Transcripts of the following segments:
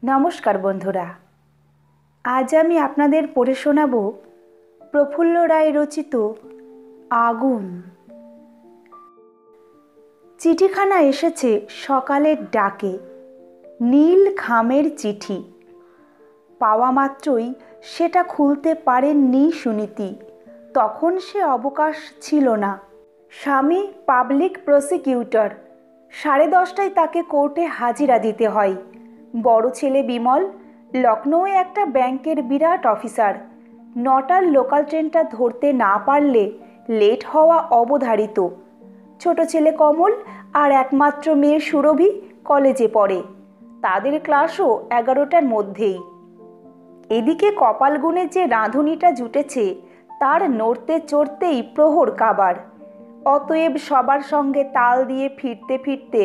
নমস্কার বন্ধুরা, আজ আমি আপনাদের পড়ে শোনাব প্রফুল্ল রায় রচিত আগুন। চিঠিখানা এসেছে সকালের ডাকে, নীল খামের চিঠি। পাওয়া মাত্রই সেটা খুলতে পারেননি সুনীতি। তখন সে অবকাশ ছিল না। স্বামী পাবলিক প্রসিকিউটর, 10:30টায় তাকে কোর্টে হাজিরা দিতে হয়। বড় ছেলে বিমল লখনৌয়ে একটা ব্যাংকের বিরাট অফিসার। 9টার লোকাল ট্রেনটা ধরতে না পারলে লেট হওয়া অবধারিত। ছোট ছেলে কমল আর একমাত্র মেয়ে সুরভি কলেজে পড়ে। তাদের ক্লাসও 11টার মধ্যেই। এদিকে কপাল গুনে যে রাঁধুনিটা জুটেছে, তার নড়তে চড়তেই প্রহর কাবার। অতএব সবার সঙ্গে তাল দিয়ে ফিরতে ফিরতে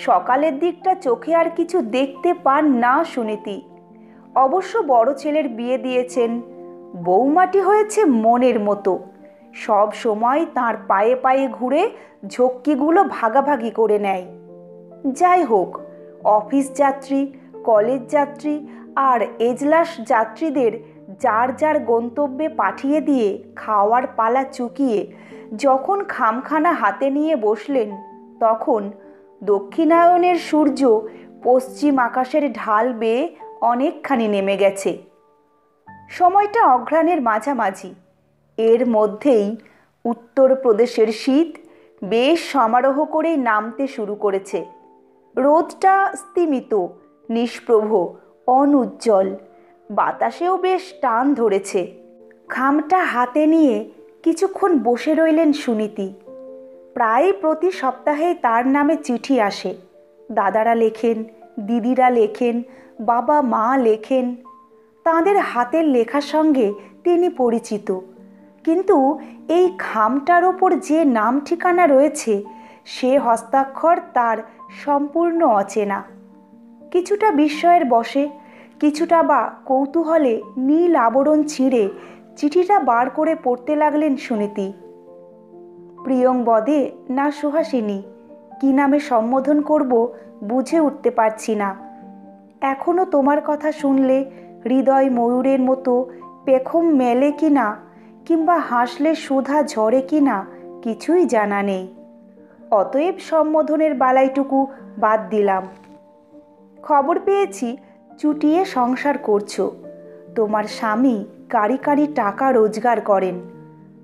সকালের দিকটা চোখে আর কিছু দেখতে পান না সুনীতি। অবশ্য বড় ছেলের বিয়ে দিয়েছেন, বৌমাটি হয়েছে মনের মতো। সব সময় তার পায়ে পায়ে ঘুরে ঝক্কিগুলো ভাগাভাগি করে নেয়। যাই হোক, অফিস যাত্রী, কলেজ যাত্রী আর এজলাস যাত্রীদের যার যার গন্তব্যে পাঠিয়ে দিয়ে খাওয়ার পালা চুকিয়ে যখন খামখানা হাতে নিয়ে বসলেন, তখন দক্ষিণায়নের সূর্য পশ্চিম আকাশের ঢাল বেয়ে অনেকখানি নেমে গেছে। সময়টা অঘ্রাণের মাঝামাঝি। এর মধ্যেই উত্তরপ্রদেশের শীত বেশ সমারোহ করেই নামতে শুরু করেছে। রোদটা স্তিমিত, নিষ্প্রভ, অনুজ্জ্বল। বাতাসেও বেশ টান ধরেছে। খামটা হাতে নিয়ে কিছুক্ষণ বসে রইলেন সুনীতি। প্রায় প্রতি সপ্তাহে তার নামে চিঠি আসে। দাদারা লেখেন, দিদিরা লেখেন, বাবা মা লেখেন। তাঁদের হাতের লেখার সঙ্গে তিনি পরিচিত, কিন্তু এই খামটার ওপর যে নাম ঠিকানা রয়েছে, সে হস্তাক্ষর তার সম্পূর্ণ অচেনা। কিছুটা বিস্ময়ের বশে, কিছুটা বা কৌতূহলে নীল আবরণ ছিঁড়ে চিঠিটা বার করে পড়তে লাগলেন সুনীতি। প্রিয়ংবদে না সুহাসিনী, কি নামে সম্বোধন করব বুঝে উঠতে পারছি না। এখনো তোমার কথা শুনলে হৃদয় ময়ূরের মতো পেখম মেলে কি না, কিংবা হাসলে সুধা ঝরে কি না, কিছুই জানা নেই। অতএব সম্বোধনের বালাইটুকু বাদ দিলাম। খবর পেয়েছি চুটিয়ে সংসার করছো। তোমার স্বামী কারি কারি টাকা রোজগার করেন।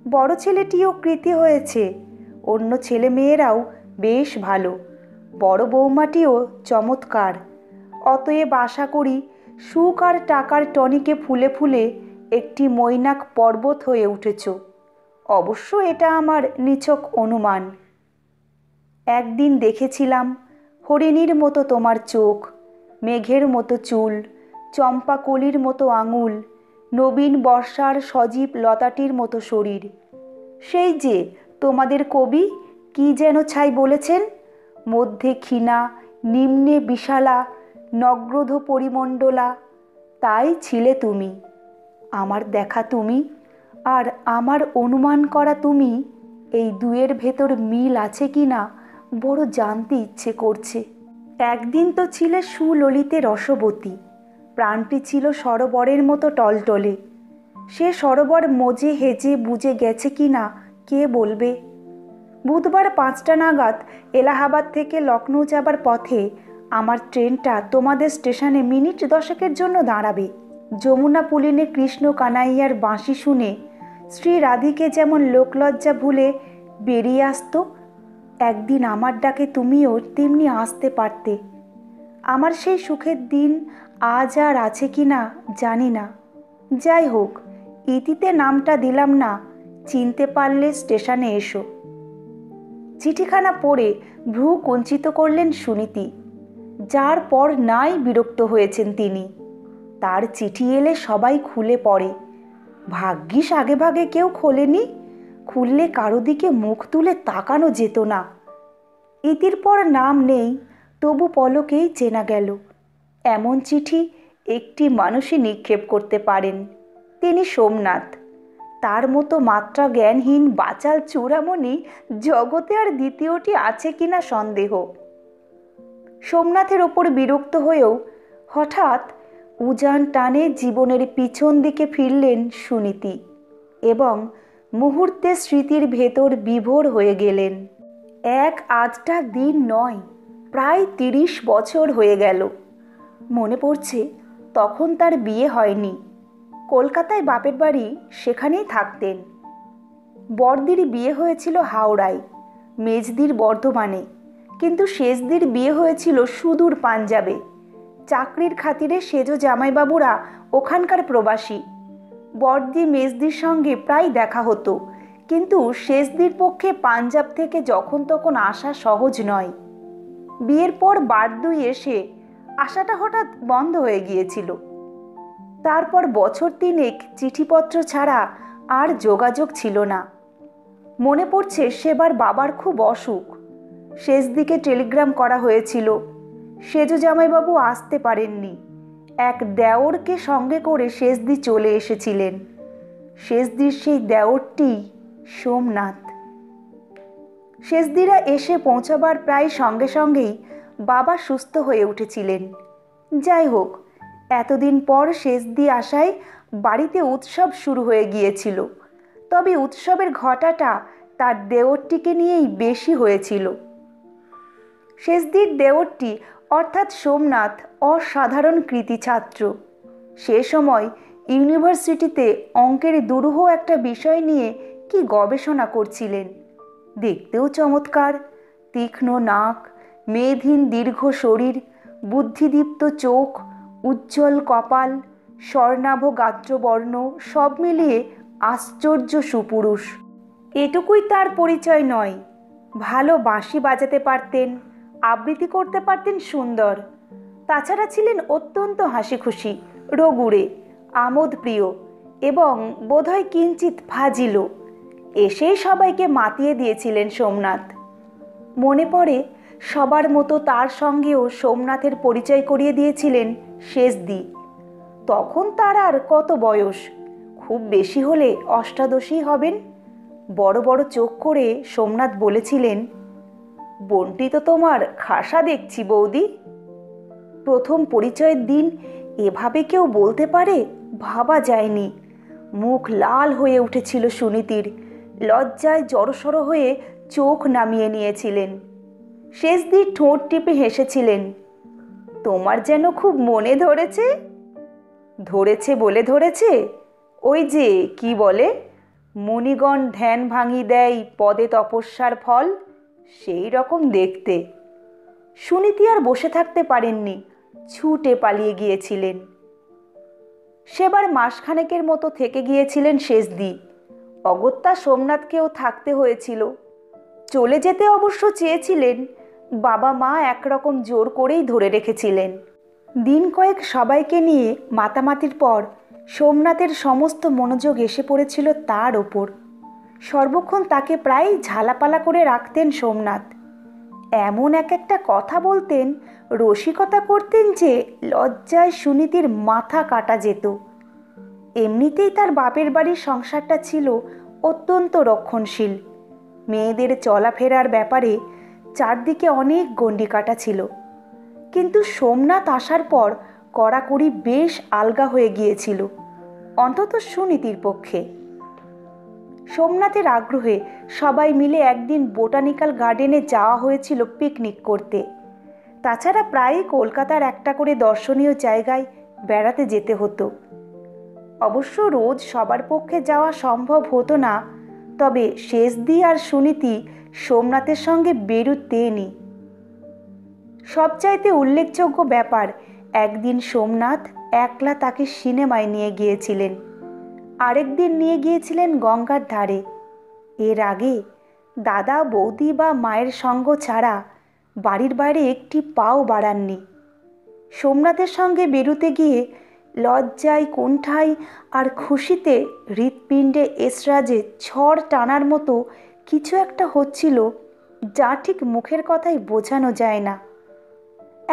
বড় ছেলেটিও কৃতি হয়েছে, অন্য ছেলে মেয়েরাও বেশ ভালো। বড় বৌমাটিও চমৎকার। অতএব আশা করি সুখ আর টাকার টনিকে ফুলে ফুলে একটি মৈনাক পর্বত হয়ে উঠেছ। অবশ্য এটা আমার নিছক অনুমান। একদিন দেখেছিলাম হরিণীর মতো তোমার চোখ, মেঘের মতো চুল, চম্পা কলির মতো আঙুল, নবীন বর্ষার সজীব লতাটির মতো শরীর। সেই যে তোমাদের কবি কি যেন ছাই বলেছেন, মধ্যে ক্ষীণা, নিম্নে বিশালা, নগ্রধ পরিমণ্ডলা, তাই ছিলে তুমি। আমার দেখা তুমি আর আমার অনুমান করা তুমি, এই দুয়ের ভেতর মিল আছে কি না বড় জানতে ইচ্ছে করছে। একদিন তো ছিলে সুললিতে রসবতী, প্রাণটি ছিল সরোবরের মতো টলটলে। সে সরোবর মজে হেজে বুঝে গেছে কি না কে বলবে। বুধবার 5টা নাগাদ এলাহাবাদ থেকে লখনৌ যাবার পথে আমার ট্রেনটা তোমাদের স্টেশনে মিনিট 10-এর জন্য দাঁড়াবে। যমুনা পুলিনে কৃষ্ণ কানাইয়ার বাঁশি শুনে শ্রী রাধিকে যেমন লোকলজ্জা ভুলে বেরিয়ে আসতো, একদিন আমার ডাকে তুমিও তেমনি আসতে পারতে। আমার সেই সুখের দিন আজ আর আছে কি না জানি না। যাই হোক, ইতিতে নামটা দিলাম না, চিনতে পারলে স্টেশনে এসো। চিঠিখানা পড়ে ভ্রু কুঞ্চিত করলেন সুনীতি। যার পর নাই বিরক্ত হয়েছেন তিনি। তার চিঠি এলে সবাই খুলে পড়ে। ভাগ্যিস আগে ভাগে কেউ খোলেনি, খুললে কারো দিকে মুখ তুলে তাকানো যেত না। ইতির পর নাম নেই, তবু পলকেই চেনা গেল। এমন চিঠি একটি মানুষই নিক্ষেপ করতে পারেন, তিনি সোমনাথ। তার মতো মাত্রা জ্ঞানহীন বাচাল চূড়ামণি জগতে আর দ্বিতীয়টি আছে কিনা সন্দেহ। সোমনাথের ওপর বিরক্ত হয়েও হঠাৎ উজান টানে জীবনের পিছন দিকে ফিরলেন সুনীতি এবং মুহূর্তে স্মৃতির ভেতর বিভোর হয়ে গেলেন। এক আধটা দিন নয়, প্রায় 30 বছর হয়ে গেল। মনে পড়ছে তখন তার বিয়ে হয়নি। কলকাতায় বাপের বাড়ি, সেখানেই থাকতেন। বড়দির বিয়ে হয়েছিল হাওড়ায়, মেজদির বর্ধমানে, কিন্তু শেষদির বিয়ে হয়েছিল সুদূর পাঞ্জাবে। চাকরির খাতিরে সেজো জামাইবাবুরা ওখানকার প্রবাসী। বড়দি মেজদির সঙ্গে প্রায় দেখা হতো, কিন্তু শেষদির পক্ষে পাঞ্জাব থেকে যখন তখন আসা সহজ নয়। বিয়ের পর বারদুই এসে আসাটা হঠাৎ বন্ধ হয়ে গিয়েছিল। তারপর বছর 3 চিঠিপত্র ছাড়া আর যোগাযোগ ছিল না। মনে পড়ছে সেবার বাবার খুব অসুখ। শেষ দিকে টেলিগ্রাম করা হয়েছিল। সেজো জামাইবাবু আসতে পারেননি। এক দেওরকে সঙ্গে করে শেষদি চলে এসেছিলেন। শেষদির সেই দেওরটি সোমনাথ। শেষদিরা এসে পৌঁছাবার প্রায় সঙ্গে সঙ্গেই বাবা সুস্থ হয়ে উঠেছিলেন। যাই হোক, এতদিন পর শেষদি আসায় বাড়িতে উৎসব শুরু হয়ে গিয়েছিল। তবে উৎসবের ঘটাটা তার দেওরটিকে নিয়েই বেশি হয়েছিল। শেষদির দেওরটি অর্থাৎ সোমনাথ অসাধারণ কৃতি ছাত্র। সে সময় ইউনিভার্সিটিতে অঙ্কের দুরূহ একটা বিষয় নিয়ে কি গবেষণা করছিলেন। দেখতেও চমৎকার, তীক্ষ্ণ নাক, মেদহীন দীর্ঘ শরীর, বুদ্ধিদীপ্ত চোখ, উজ্জ্বল কপাল, স্বর্ণাভ গাত্রবর্ণ, সব মিলিয়ে আশ্চর্য সুপুরুষ। এটুকুই তার পরিচয় নয়, ভালো বাঁশি বাজাতে পারতেন, আবৃত্তি করতে পারতেন সুন্দর। তাছাড়া ছিলেন অত্যন্ত হাসিখুশি, রগুড়ে, আমোদপ্রিয় এবং বোধহয় কিঞ্চিৎ ফাজিলও। এসেই সবাইকে মাতিয়ে দিয়েছিলেন সোমনাথ। মনে পড়ে সবার মতো তার সঙ্গেও সোমনাথের পরিচয় করিয়ে দিয়েছিলেন শেষদি। তখন তার আর কত বয়স, খুব বেশি হলে অষ্টাদশী হবেন। বড় বড় চোখ করে সোমনাথ বলেছিলেন, বোনটি তো তোমার খাসা দেখছি বৌদি। প্রথম পরিচয়ের দিন এভাবে কেউ বলতে পারে ভাবা যায়নি। মুখ লাল হয়ে উঠেছিল সুনীতির, লজ্জায় জড়সড় হয়ে চোখ নামিয়ে নিয়েছিলেন। শেষদির ঠোঁট টিপে হেসেছিলেন, তোমার যেন খুব মনে ধরেছে। ধরেছে বলে ধরেছে, ওই যে কি বলে, মুনিগণ ধ্যান ভাঙি দেয় পদে তপস্যার ফল, সেই রকম দেখতে। সুনীতি আর বসে থাকতে পারেননি, ছুটে পালিয়ে গিয়েছিলেন। সেবার মাসখানেকের মতো থেকে গিয়েছিলেন শেষদি। অগত্যা সোমনাথকেও থাকতে হয়েছিল। চলে যেতে অবশ্য চেয়েছিলেন, বাবা মা একরকম জোর করেই ধরে রেখেছিলেন। দিন কয়েক সবাইকে নিয়ে মাতামাতির পর সোমনাথের সমস্ত মনোযোগ এসে পড়েছিল তার ওপর। সর্বক্ষণ তাকে প্রায় ঝালাপালা করে রাখতেন সোমনাথ। এমন এক একটা কথা বলতেন, রসিকতা করতেন যে লজ্জায় সুনীতির মাথা কাটা যেত। এমনিতেই তার বাপের বাড়ির সংসারটা ছিল অত্যন্ত রক্ষণশীল। মেয়েদের চলাফেরার ব্যাপারে চারদিকে অনেক গণ্ডি-কাটা ছিল, কিন্তু সোমনাথ আসার পর কড়াকড়ি বেশ আলগা হয়ে গিয়েছিল, অন্তত সুনীতির পক্ষে। সোমনাথের আগ্রহে সবাই মিলে একদিন বোটানিক্যাল গার্ডেনে যাওয়া হয়েছিল পিকনিক করতে। তাছাড়া প্রায়ই কলকাতার একটা করে দর্শনীয় জায়গায় বেড়াতে যেতে হতো। অবশ্য রোজ সবার পক্ষে যাওয়া সম্ভব হতো না, তবে শেষদি আর সুনীতি সোমনাথের সঙ্গে বেরুতেনি। সবচাইতে উল্লেখযোগ্য ব্যাপার, একদিন সোমনাথ একলা তাকে সিনেমায় নিয়ে গিয়েছিলেন, আরেকদিন নিয়ে গিয়েছিলেন গঙ্গার ধারে। এর আগে দাদা বৌদি বা মায়ের সঙ্গ ছাড়া বাড়ির বাইরে একটি পাও বাড়াননি। সোমনাথের সঙ্গে বেরুতে গিয়ে লজ্জায়, কুণ্ঠায় আর খুশিতে হৃৎপিণ্ডে এসরাজে ঝড় টানার মতো কিছু একটা হচ্ছিল, যা ঠিক মুখের কথায় বোঝানো যায় না।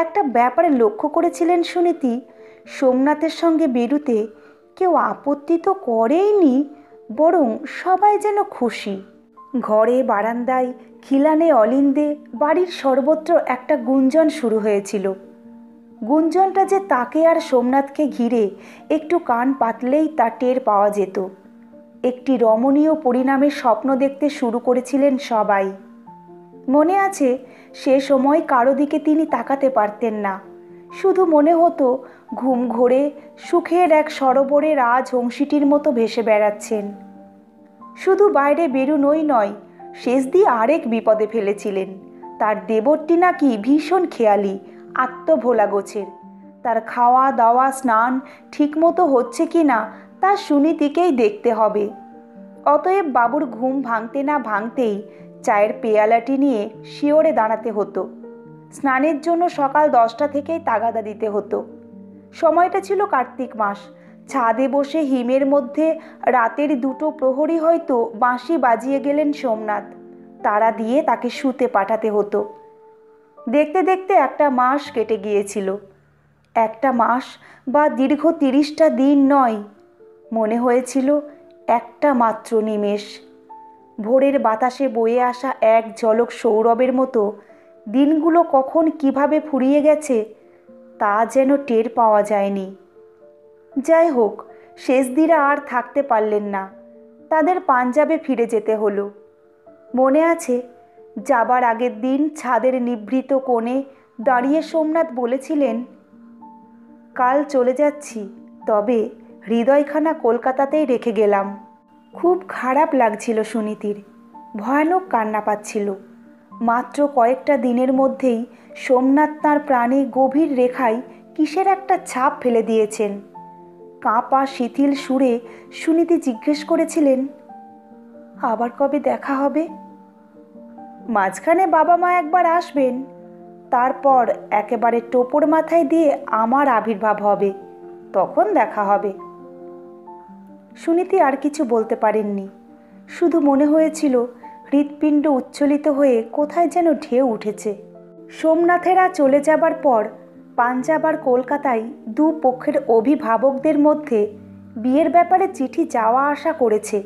একটা ব্যাপারে লক্ষ্য করেছিলেন সুনীতি, সোমনাথের সঙ্গে বেরুতে কেউ আপত্তি তো করেইনি, বরং সবাই যেন খুশি। ঘরে, বারান্দায়, খিলানে, অলিন্দে, বাড়ির সর্বত্র একটা গুঞ্জন শুরু হয়েছিল। গুঞ্জনটা যে তাকে আর সোমনাথকে ঘিরে একটু কান পাতলেই তা টের পাওয়া যেত। একটি রমণীয় পরিণামের স্বপ্ন দেখতে শুরু করেছিলেন সবাই। মনে আছে, সে সময় কারো দিকে তিনি তাকাতে পারতেন না। শুধু মনে হতো ঘুম ঘোরে সুখের এক সরোবরে রাজহংসীটির মতো ভেসে বেড়াচ্ছেন। শুধু বাইরে বেরুনোই নয়, শেষ দিয়ে আরেক বিপদে ফেলেছিলেন। তার দেবরটি নাকি ভীষণ খেয়ালি, আত্মভোলা গোছের। তার খাওয়া দাওয়া স্নান ঠিকমতো হচ্ছে কি না তা সুনীতিকেই দেখতে হবে। অতএব বাবুর ঘুম ভাঙতে না ভাঙতেই চায়ের পেয়ালাটি নিয়ে শিওরে দাঁড়াতে হতো। স্নানের জন্য সকাল 10টা থেকেই তাগাদা দিতে হতো। সময়টা ছিল কার্তিক মাস। ছাদে বসে হিমের মধ্যে রাতের 2টো প্রহরী হয়তো বাঁশি বাজিয়ে গেলেন সোমনাথ। তারা দিয়ে তাকে শুতে পাঠাতে হতো। দেখতে দেখতে একটা মাস কেটে গিয়েছিল। একটা মাস বা দীর্ঘ 30টা দিন নয়, মনে হয়েছিল একটা মাত্র নিমেষ। ভোরের বাতাসে বয়ে আসা এক ঝলক সৌরভের মতো দিনগুলো কখন কিভাবে ফুরিয়ে গেছে তা যেন টের পাওয়া যায়নি। যাই হোক, শেষদিরা আর থাকতে পারলেন না। তাদের পাঞ্জাবে ফিরে যেতে হলো। মনে আছে, যাবার আগের দিন ছাদের নিভৃত কোণে দাঁড়িয়ে সোমনাথ বলেছিলেন, কাল চলে যাচ্ছি, তবে হৃদয়খানা কলকাতাতেই রেখে গেলাম। খুব খারাপ লাগছিল সুনীতির, ভয়ানক কান্না পাচ্ছিল। মাত্র কয়েকটা দিনের মধ্যেই সোমনাথ তাঁর প্রাণে গভীর রেখায় কিসের একটা ছাপ ফেলে দিয়েছেন। কাঁপা শিথিল সুরে সুনীতি জিজ্ঞেস করেছিলেন, আবার কবে দেখা হবে? মাঝখানে বাবা মা একবার আসবেন, তারপর একেবারে টোপর মাথায় দিয়ে আমার আবির্ভাব হবে, তখন দেখা হবে। সুনীতি আর কিছু বলতে পারেননি। শুধু মনে হয়েছিল হৃৎপিণ্ড উচ্ছ্বলিত হয়ে কোথায় যেন ঢেউ উঠেছে। সোমনাথেরা চলে যাবার পর পাঞ্জাব আর কলকাতায় দু পক্ষের অভিভাবকদের মধ্যে বিয়ের ব্যাপারে চিঠি যাওয়া আসা করেছে।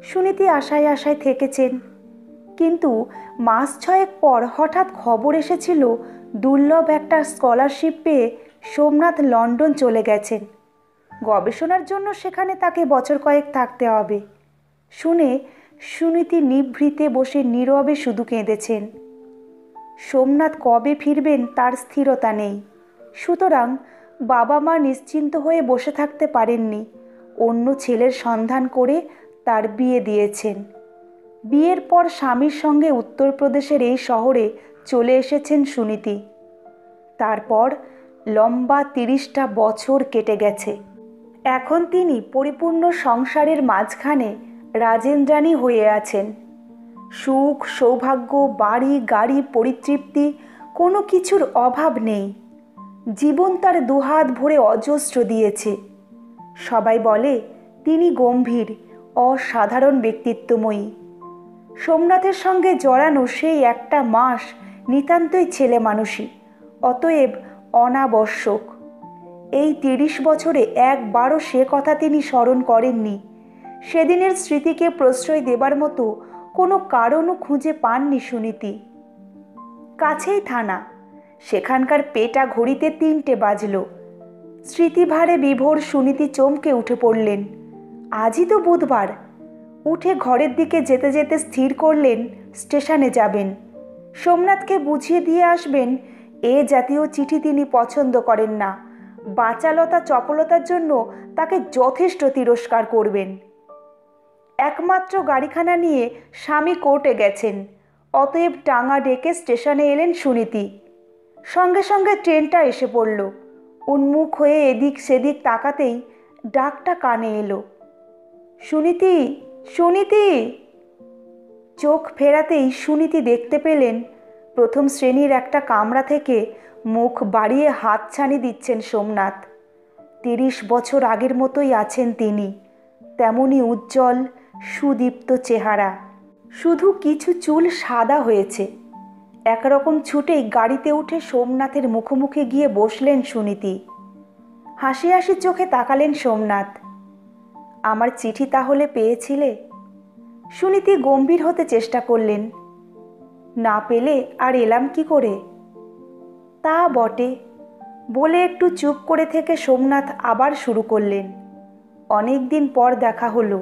সুনীতি আশায় আশায় থেকেছেন, কিন্তু মাস 6 পর হঠাৎ খবর এসেছিল দুর্লভ একটা স্কলারশিপ পেয়ে সোমনাথ লন্ডন চলে গেছেন। গবেষণার জন্য সেখানে তাকে বছর কয়েক থাকতে হবে। শুনে সুনীতি নিভৃতে বসে নীরবে শুধু কেঁদেছেন। সোমনাথ কবে ফিরবেন তার স্থিরতা নেই। সুতরাং বাবা মা নিশ্চিন্ত হয়ে বসে থাকতে পারেননি। অন্য ছেলের সন্ধান করে তার বিয়ে দিয়েছেন। বিয়ের পর স্বামীর সঙ্গে উত্তরপ্রদেশের এই শহরে চলে এসেছেন সুনীতি। তারপর লম্বা 30টা বছর কেটে গেছে। এখন তিনি পরিপূর্ণ সংসারের মাঝখানে রাজেন্দ্রাণী হয়ে আছেন। সুখ সৌভাগ্য বাড়ি গাড়ি পরিতৃপ্তি কোনো কিছুর অভাব নেই। জীবন তার দুহাত ভরে অজস্র দিয়েছে। সবাই বলে তিনি গম্ভীর অসাধারণ ব্যক্তিত্বময়ী। সোমনাথের সঙ্গে জড়ানো সেই একটা মাস নিতান্তই ছেলে মানুষই, অতএব অনাবশ্যক। এই 30 বছরে একবারও সে কথা তিনি স্মরণ করেননি। সেদিনের স্মৃতিকে প্রশ্রয় দেবার মতো কোনো কারণও খুঁজে পাননি সুনীতি। কাছেই থানা, সেখানকার পেটা ঘড়িতে 3টে বাজল। স্মৃতিভারে বিভোর সুনীতি চমকে উঠে পড়লেন। আজই তো বুধবার। উঠে ঘরের দিকে যেতে যেতে স্থির করলেন স্টেশনে যাবেন। সোমনাথকে বুঝিয়ে দিয়ে আসবেন এ জাতীয় চিঠি তিনি পছন্দ করেন না। বাচালতা চপলতার জন্য তাকে যথেষ্ট তিরস্কার করবেন। একমাত্র গাড়িখানা নিয়ে স্বামী কোর্টে গেছেন, অতএব টাঙা ডেকে স্টেশনে এলেন সুনীতি। সঙ্গে সঙ্গে ট্রেনটা এসে পড়ল। উন্মুখ হয়ে এদিক সেদিক তাকাতেই ডাকটা কানে এলো, সুনীতি, সুনীতি। চোখ ফেরাতেই সুনীতি দেখতে পেলেন প্রথম শ্রেণীর একটা কামরা থেকে মুখ বাড়িয়ে হাতছানি দিচ্ছেন সোমনাথ। 30 বছর আগের মতোই আছেন তিনি, তেমনি উজ্জ্বল সুদীপ্ত চেহারা। শুধু কিছু চুল সাদা হয়েছে। একরকম ছুটেই গাড়িতে উঠে সোমনাথের মুখোমুখি গিয়ে বসলেন সুনীতি। হাসি হাসি চোখে তাকালেন সোমনাথ। আমার চিঠি তাহলে পেয়েছিলে? সুনীতি গম্ভীর হতে চেষ্টা করলেন। না পেলে আর এলাম কি করে? তা বটে, বলে একটু চুপ করে থেকে সোমনাথ আবার শুরু করলেন। অনেক দিন পর দেখা হলো।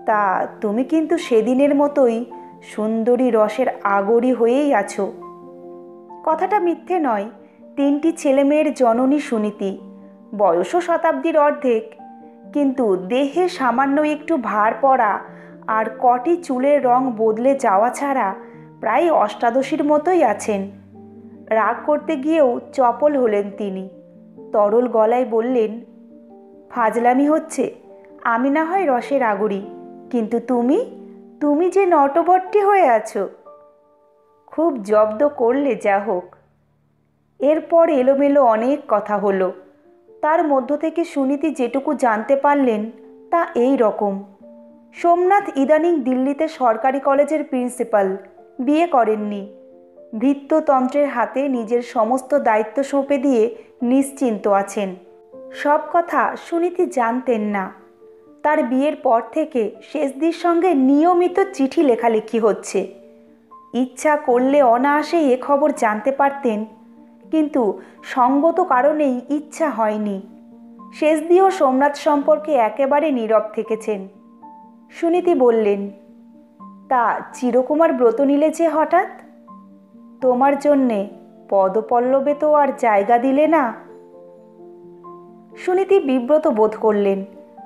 তা তুমি কিন্তু সেদিনের মতোই সুন্দরী রসের আগরী হয়েই আছো। কথাটা মিথ্যে নয়। 3টি ছেলেমেয়ের জননী সুনীতি, বয়সও শতাব্দীর অর্ধেক, কিন্তু দেহে সামান্য একটু ভার পড়া আর কটি চুলের রং বদলে যাওয়া ছাড়া প্রায় অষ্টাদশীর মতোই আছেন। রাগ করতে গিয়েও চপল হলেন তিনি। তরল গলায় বললেন, ফাজলামি হচ্ছে। আমি না হয় রসের আগরী, কিন্তু তুমি তুমি যে নটবট্টি হয়ে আছো। খুব জব্দ করলে, যা হোক। এরপর এলোমেলো অনেক কথা হলো। তার মধ্য থেকে সুনীতি যেটুকু জানতে পারলেন তা এই রকম। সোমনাথ ইদানিং দিল্লিতে সরকারি কলেজের প্রিন্সিপাল, বিয়ে করেননি। ভৃত্যতন্ত্রের হাতে নিজের সমস্ত দায়িত্ব সঁপে দিয়ে নিশ্চিন্ত আছেন। সব কথা সুনীতি জানতেন না। তার বিয়ের পর থেকে শেষদির সঙ্গে নিয়মিত চিঠি লেখালেখি হচ্ছে। ইচ্ছা করলে অনায়াসেই এ খবর জানতে পারতেন, কিন্তু সঙ্গত কারণেই ইচ্ছা হয়নি। শেষদিও সোমনাথ সম্পর্কে একেবারে নীরব থেকেছেন। সুনীতি বললেন, তা চিরকুমার ব্রত নিলে যে হঠাৎ? তোমার জন্যে পদপল্লবে তো আর জায়গা দিলে না। সুনীতি বিব্রত বোধ করলেন।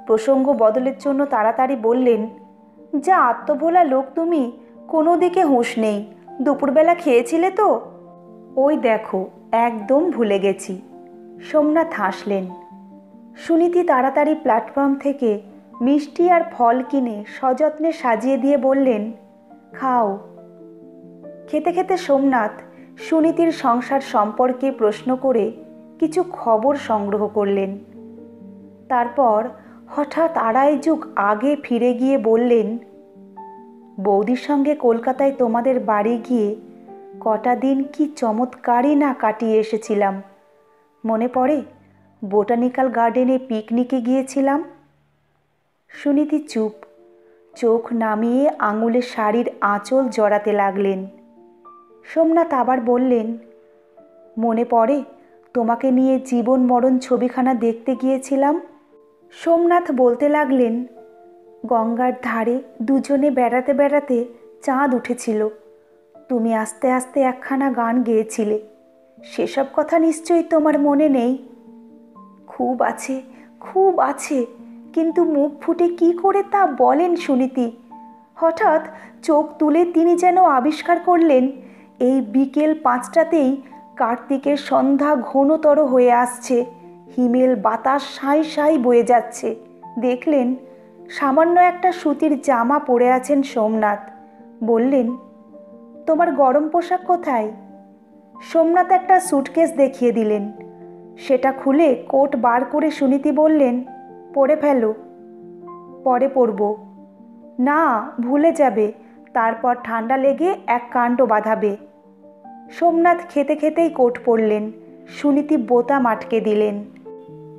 প্রসঙ্গ বদলের জন্য তাড়াতাড়ি বললেন, যা আত্মভোলা লোক তুমি, কোনো দিকে হুঁশ নেই। দুপুরবেলা খেয়েছিলে তো? ওই দেখো, একদম ভুলে গেছি। সোমনাথ হাসলেন। সুনীতি তাড়াতাড়ি প্ল্যাটফর্ম থেকে মিষ্টি আর ফল কিনে সযত্নে সাজিয়ে দিয়ে বললেন, খাও। খেতে খেতে সোমনাথ সুনীতির সংসার সম্পর্কে প্রশ্ন করে কিছু খবর সংগ্রহ করলেন। তারপর হঠাৎ আড়াই যুগ আগে ফিরে গিয়ে বললেন, বৌদির সঙ্গে কলকাতায় তোমাদের বাড়ি গিয়ে কটা দিন কি চমৎকারই না কাটিয়ে এসেছিলাম। মনে পড়ে, বোটানিক্যাল গার্ডেনে পিকনিকে গিয়েছিলাম। সুনীতি চুপ, চোখ নামিয়ে আঙুলে শাড়ির আঁচল জড়াতে লাগলেন। সোমনাথ আবার বললেন, মনে পড়ে তোমাকে নিয়ে জীবন মরণ ছবিখানা দেখতে গিয়েছিলাম। সোমনাথ বলতে লাগলেন, গঙ্গার ধারে দুজনে বেড়াতে বেড়াতে চাঁদ উঠেছিল। তুমি আস্তে আস্তে একখানা গান গেয়েছিলে। সেসব কথা নিশ্চয়ই তোমার মনে নেই। খুব আছে, খুব আছে, কিন্তু মুখ ফুটে কি করে তা বলেন সুনীতি। হঠাৎ চোখ তুলে তিনি যেন আবিষ্কার করলেন, এই বিকেল 5টাতেই কার্তিকের সন্ধ্যা ঘনতর হয়ে আসছে। হিমেল বাতাস সাঁই সাঁই বয়ে যাচ্ছে। দেখলেন সামান্য একটা সুতির জামা পরে আছেন সোমনাথ। বললেন, তোমার গরম পোশাক কোথায়? সোমনাথ একটা সুটকেস দেখিয়ে দিলেন। সেটা খুলে কোট বার করে সুনীতি বললেন, পরে ফেলো। পরে পরব। না, ভুলে যাবে, তারপর ঠান্ডা লেগে এক কাণ্ড বাঁধাবে। সোমনাথ খেতে খেতেই কোট পরলেন। সুনীতি বোতাম আটকে দিলেন।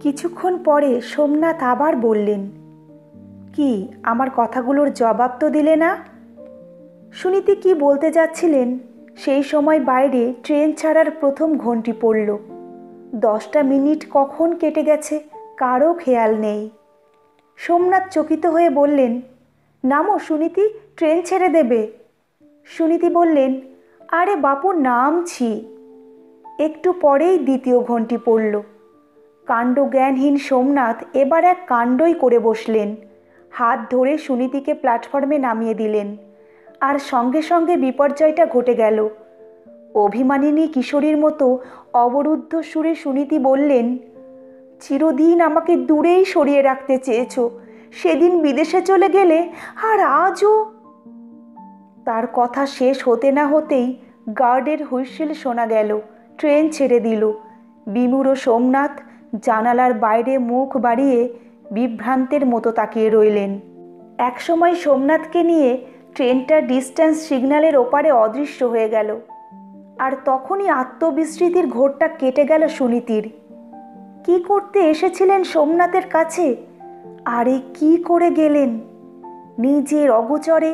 কিছুক্ষণ পরে সোমনাথ আবার বললেন, কি, আমার কথাগুলোর জবাব তো দিলে না? সুনীতি কি বলতে যাচ্ছিলেন সেই সময় বাইরে ট্রেন ছাড়ার প্রথম ঘণ্টি পড়ল। 10টা মিনিট কখন কেটে গেছে কারও খেয়াল নেই। সোমনাথ চকিত হয়ে বললেন, নামো সুনীতি, ট্রেন ছেড়ে দেবে। সুনীতি বললেন, আরে বাপু, নামছি। একটু পরেই দ্বিতীয় ঘণ্টি পড়ল। কাণ্ডজ্ঞানহীন সোমনাথ এবার এক কাণ্ডই করে বসলেন। হাত ধরে সুনীতিকে প্ল্যাটফর্মে নামিয়ে দিলেন। আর সঙ্গে সঙ্গে বিপর্যয়টা ঘটে গেল। অভিমানিনী কিশোরীর মতো অবরুদ্ধ সুরে সুনীতি বললেন, চিরদিন আমাকে দূরেই সরিয়ে রাখতে চেয়েছ, সেদিন বিদেশে চলে গেলে, আর আজও। তার কথা শেষ হতে না হতেই গার্ডের হুইসেল শোনা গেল। ট্রেন ছেড়ে দিল। বিমূঢ় সোমনাথ জানালার বাইরে মুখ বাড়িয়ে বিভ্রান্তের মতো তাকিয়ে রইলেন। একসময় সোমনাথকে নিয়ে ট্রেনটা ডিস্ট্যান্স সিগন্যালের ওপারে অদৃশ্য হয়ে গেল। আর তখনই আত্মবিস্মৃতির ঘোরটা কেটে গেল সুনীতির। কি করতে এসেছিলেন সোমনাথের কাছে? আরে কি করে গেলেন? নিজের অগোচরে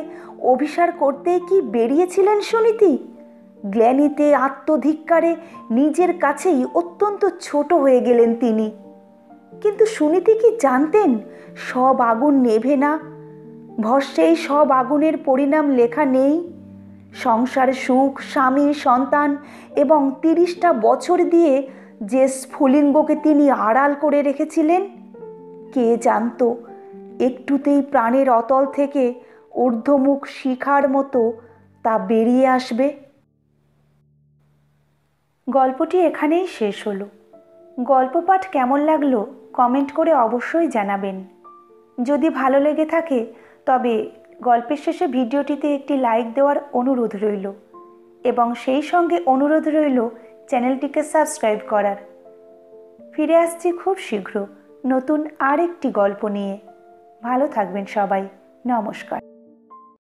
অভিসার করতেই কি বেরিয়েছিলেন সুনীতি? গ্লানিতে আত্মধিক্কারে নিজের কাছেই অত্যন্ত ছোট হয়ে গেলেন তিনি। কিন্তু সুনীতি কি জানতেন সব আগুন নেভে না? ভস্মেই সব আগুনের পরিণাম লেখা নেই। সংসার সুখ, স্বামী, সন্তান এবং 30টা বছর দিয়ে যে স্ফুলিঙ্গকে তিনি আড়াল করে রেখেছিলেন, কে জানতো একটুতেই প্রাণের অতল থেকে ঊর্ধ্বমুখ শিখার মতো তা বেরিয়ে আসবে। গল্পটি এখানেই শেষ হলো। গল্প পাঠ কেমন লাগলো কমেন্ট করে অবশ্যই জানাবেন। যদি ভালো লেগে থাকে তবে গল্পের শেষে ভিডিওটিতে একটি লাইক দেওয়ার অনুরোধ রইল এবং সেই সঙ্গে অনুরোধ রইল চ্যানেলটিকে সাবস্ক্রাইব করার। ফিরে আসছি খুব শীঘ্র নতুন আরেকটি গল্প নিয়ে। ভালো থাকবেন সবাই। নমস্কার।